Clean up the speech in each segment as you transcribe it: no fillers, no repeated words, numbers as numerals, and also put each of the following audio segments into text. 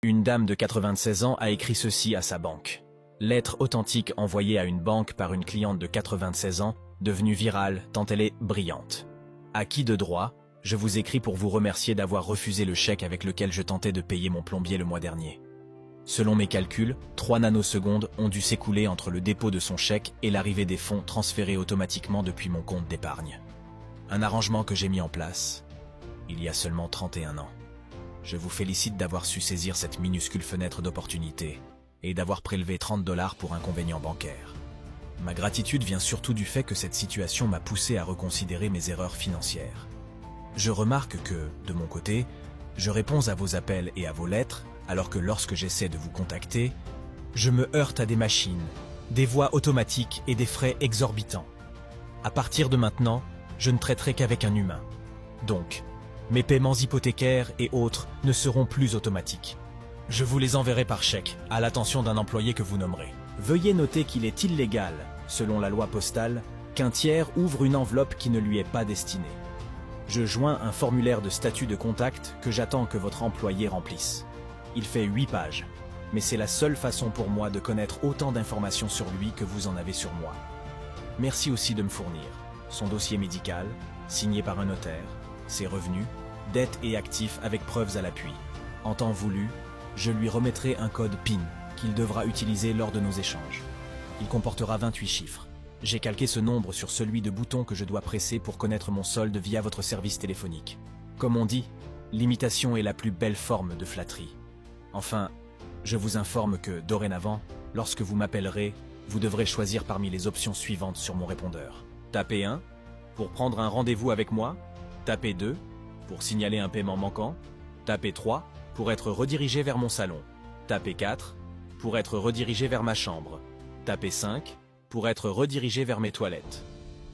Une dame de 96 ans a écrit ceci à sa banque. Lettre authentique envoyée à une banque par une cliente de 96 ans, devenue virale tant elle est brillante. À qui de droit, je vous écris pour vous remercier d'avoir refusé le chèque avec lequel je tentais de payer mon plombier le mois dernier. Selon mes calculs, 3 nanosecondes ont dû s'écouler entre le dépôt de son chèque et l'arrivée des fonds transférés automatiquement depuis mon compte d'épargne. Un arrangement que j'ai mis en place il y a seulement 31 ans. Je vous félicite d'avoir su saisir cette minuscule fenêtre d'opportunité et d'avoir prélevé 30 $ pour inconvénients bancaires. Ma gratitude vient surtout du fait que cette situation m'a poussé à reconsidérer mes erreurs financières. Je remarque que, de mon côté, je réponds à vos appels et à vos lettres, alors que lorsque j'essaie de vous contacter, je me heurte à des machines, des voix automatiques et des frais exorbitants. À partir de maintenant, je ne traiterai qu'avec un humain. Donc, mes paiements hypothécaires et autres ne seront plus automatiques. Je vous les enverrai par chèque, à l'attention d'un employé que vous nommerez. Veuillez noter qu'il est illégal, selon la loi postale, qu'un tiers ouvre une enveloppe qui ne lui est pas destinée. Je joins un formulaire de statut de contact que j'attends que votre employé remplisse. Il fait 8 pages, mais c'est la seule façon pour moi de connaître autant d'informations sur lui que vous en avez sur moi. Merci aussi de me fournir son dossier médical, signé par un notaire, ses revenus, dettes et actifs avec preuves à l'appui. En temps voulu, je lui remettrai un code PIN qu'il devra utiliser lors de nos échanges. Il comportera 28 chiffres. J'ai calqué ce nombre sur celui de bouton que je dois presser pour connaître mon solde via votre service téléphonique. Comme on dit, l'imitation est la plus belle forme de flatterie. Enfin, je vous informe que, dorénavant, lorsque vous m'appellerez, vous devrez choisir parmi les options suivantes sur mon répondeur. Tapez 1 pour prendre un rendez-vous avec moi. Tapez 2 pour signaler un paiement manquant. Tapez 3 pour être redirigé vers mon salon. Tapez 4 pour être redirigé vers ma chambre. Tapez 5 pour être redirigé vers mes toilettes.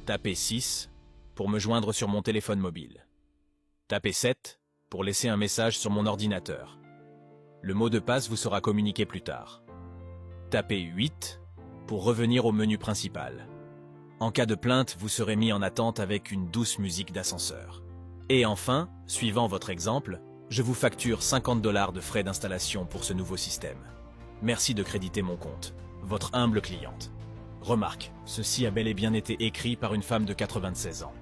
Tapez 6 pour me joindre sur mon téléphone mobile. Tapez 7 pour laisser un message sur mon ordinateur. Le mot de passe vous sera communiqué plus tard. Tapez 8 pour revenir au menu principal. En cas de plainte, vous serez mis en attente avec une douce musique d'ascenseur. Et enfin, suivant votre exemple, je vous facture 50 $ de frais d'installation pour ce nouveau système. Merci de créditer mon compte. Votre humble cliente. Remarque, ceci a bel et bien été écrit par une femme de 96 ans.